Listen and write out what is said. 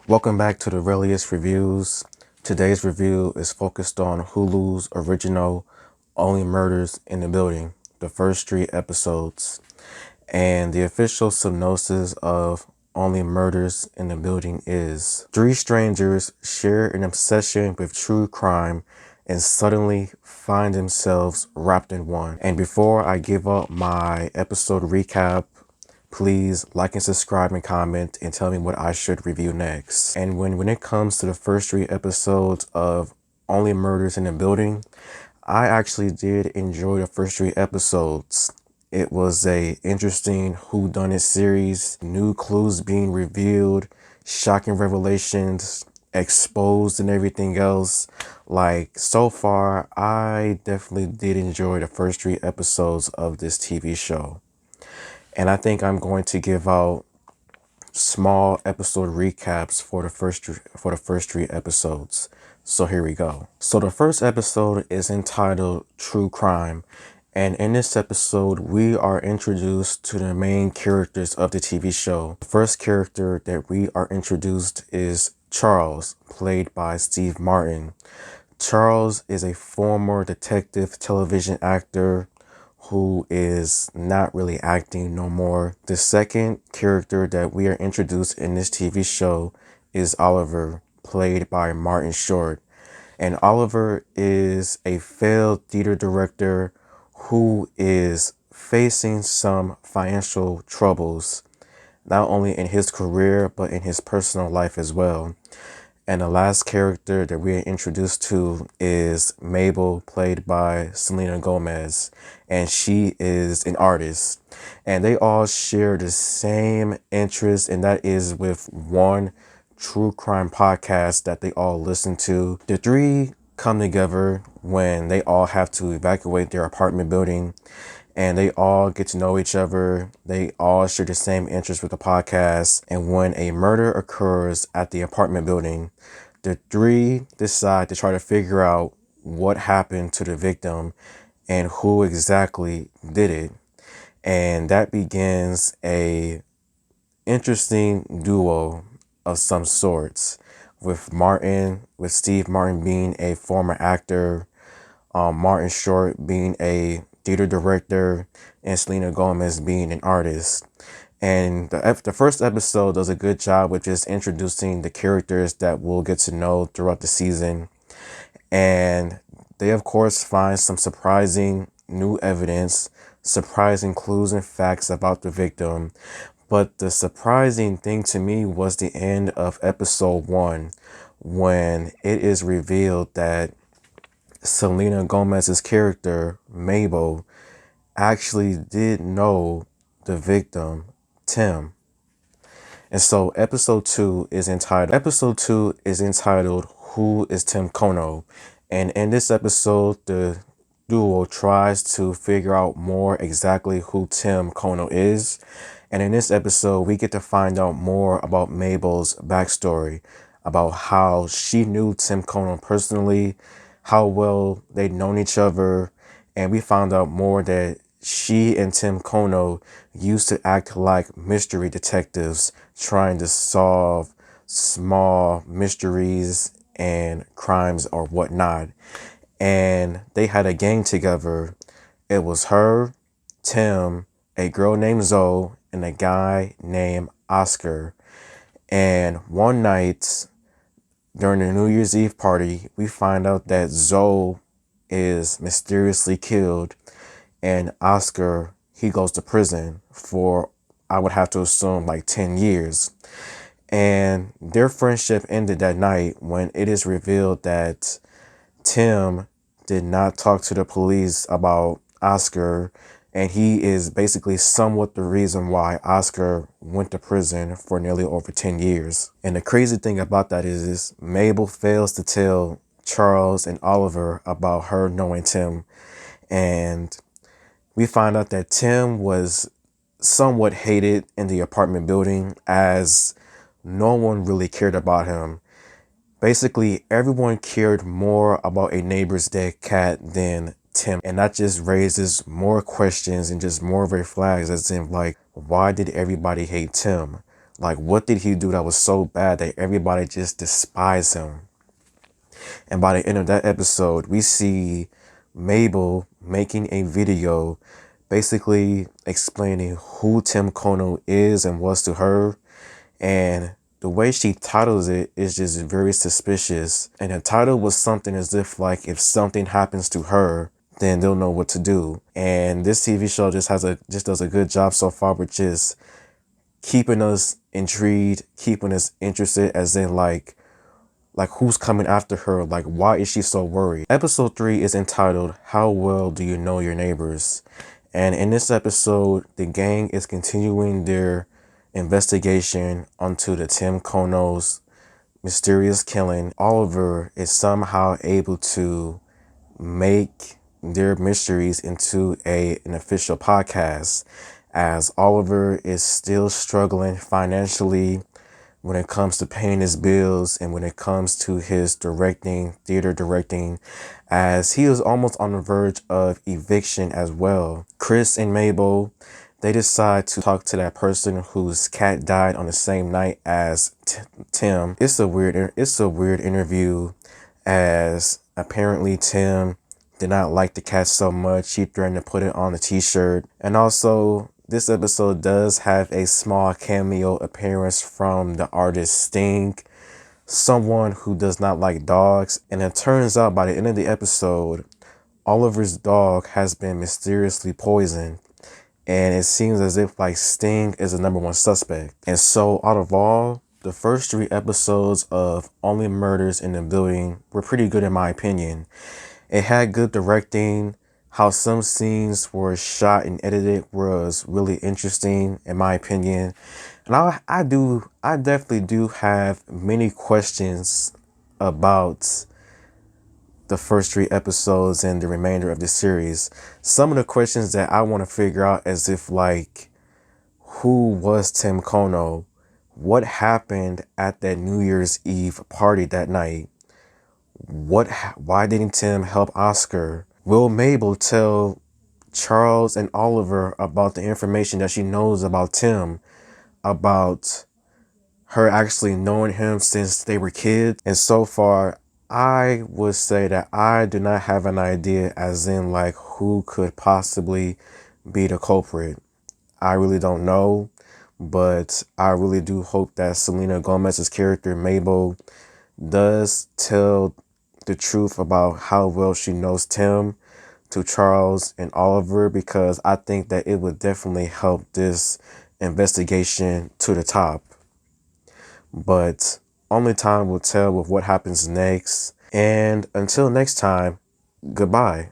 Welcome back to the Reliest Reviews. Today's review is focused on Hulu's original Only Murders in the Building, the first 3 episodes. And the official synopsis of Only Murders in the Building is: three strangers share an obsession with true crime and suddenly find themselves wrapped in one. And before I give up my episode recap, please like and subscribe and comment and tell me what I should review next. And when it comes to the first 3 episodes of Only Murders in the Building, I actually did enjoy the first 3 episodes. It was a interesting whodunit series, new clues being revealed, shocking revelations exposed and everything else. Like, so far, I definitely did enjoy the first 3 episodes of this TV show. And I think I'm going to give out small episode recaps for the first 3 episodes. So here we go. So the first episode is entitled True Crime. And in this episode, we are introduced to the main characters of the TV show. The first character that we are introduced is Charles, played by Steve Martin. Charles is a former detective television actor who is not really acting no more. The second character that we are introduced in this TV show is Oliver, played by Martin Short. And Oliver is a failed theater director who is facing some financial troubles, not only in his career, but in his personal life as well. And the last character that we are introduced to is Mabel, played by Selena Gomez. And she is an artist. And they all share the same interest, and that is with one true crime podcast that they all listen to. The three come together when they all have to evacuate their apartment building, and they all get to know each other. They all share the same interest with the podcast. And when a murder occurs at the apartment building, the three decide to try to figure out what happened to the victim and who exactly did it. And that begins a interesting duo of some sorts, with Steve Martin being a former actor, Martin Short being a theater director, and Selena Gomez being an artist. And the first episode does a good job with just introducing the characters that we'll get to know throughout the season. And they, of course, find some surprising new evidence, surprising clues and facts about the victim. But the surprising thing to me was the end of episode 1, when it is revealed that Selena Gomez's character, Mabel, actually did know the victim, Tim. And so episode 2 is entitled Who is Tim Kono? And in this episode, the duo tries to figure out more exactly who Tim Kono is. And in this episode, we get to find out more about Mabel's backstory, about how she knew Tim Kono personally, how well they'd known each other. And we found out more that she and Tim Kono used to act like mystery detectives, trying to solve small mysteries and crimes or whatnot. And they had a gang together. It was her, Tim, a girl named Zoe, and a guy named Oscar. And one night during the New Year's Eve party, we find out that Zoe is mysteriously killed, and Oscar, he goes to prison for, I would have to assume, like 10 years. And their friendship ended that night when it is revealed that Tim did not talk to the police about Oscar, and he is basically somewhat the reason why Oscar went to prison for nearly over 10 years. And the crazy thing about that is Mabel fails to tell Charles and Oliver about her knowing Tim. And we find out that Tim was somewhat hated in the apartment building, as no one really cared about him. Basically, everyone cared more about a neighbor's dead cat than Tim. And that just raises more questions and just more red flags, as in, like, why did everybody hate Tim? Like, what did he do that was so bad that everybody just despised him? And by the end of that episode, we see Mabel making a video basically explaining who Tim Kono is and was to her. And the way she titles it is just very suspicious. And the title was something as if like, if something happens to her, then they'll know what to do. And this TV show just does a good job so far with just keeping us intrigued, keeping us interested, as in like who's coming after her? Like, why is she so worried? Episode 3 is entitled, How Well Do You Know Your Neighbors? And in this episode, the gang is continuing their investigation onto the Tim Kono's mysterious killing. Oliver is somehow able to make their mysteries into an official podcast, as Oliver is still struggling financially when it comes to paying his bills and when it comes to his theater directing, as he is almost on the verge of eviction as well. Chris and Mabel, they decide to talk to that person whose cat died on the same night as Tim. It's a weird interview, as apparently Tim did not like the cat so much he threatened to put it on a t-shirt. And also, this episode does have a small cameo appearance from the artist Sting, someone who does not like dogs. And it turns out by the end of the episode, Oliver's dog has been mysteriously poisoned. And it seems as if like Sting is the #1 suspect. And so out of all, the first 3 episodes of Only Murders in the Building were pretty good in my opinion. It had good directing. How some scenes were shot and edited was really interesting in my opinion. And I definitely do have many questions about the first 3 episodes and the remainder of the series. Some of the questions that I want to figure out as if like, who was Tim Kono? What happened at that New Year's Eve party that night? Why didn't Tim help Oscar? Will Mabel tell Charles and Oliver about the information that she knows about Tim, about her actually knowing him since they were kids? And so far, I would say that I do not have an idea as in like who could possibly be the culprit. I really don't know, but I really do hope that Selena Gomez's character Mabel does tell the truth about how well she knows Tim to Charles and Oliver, because I think that it would definitely help this investigation to the top. But only time will tell with what happens next. And until next time, goodbye.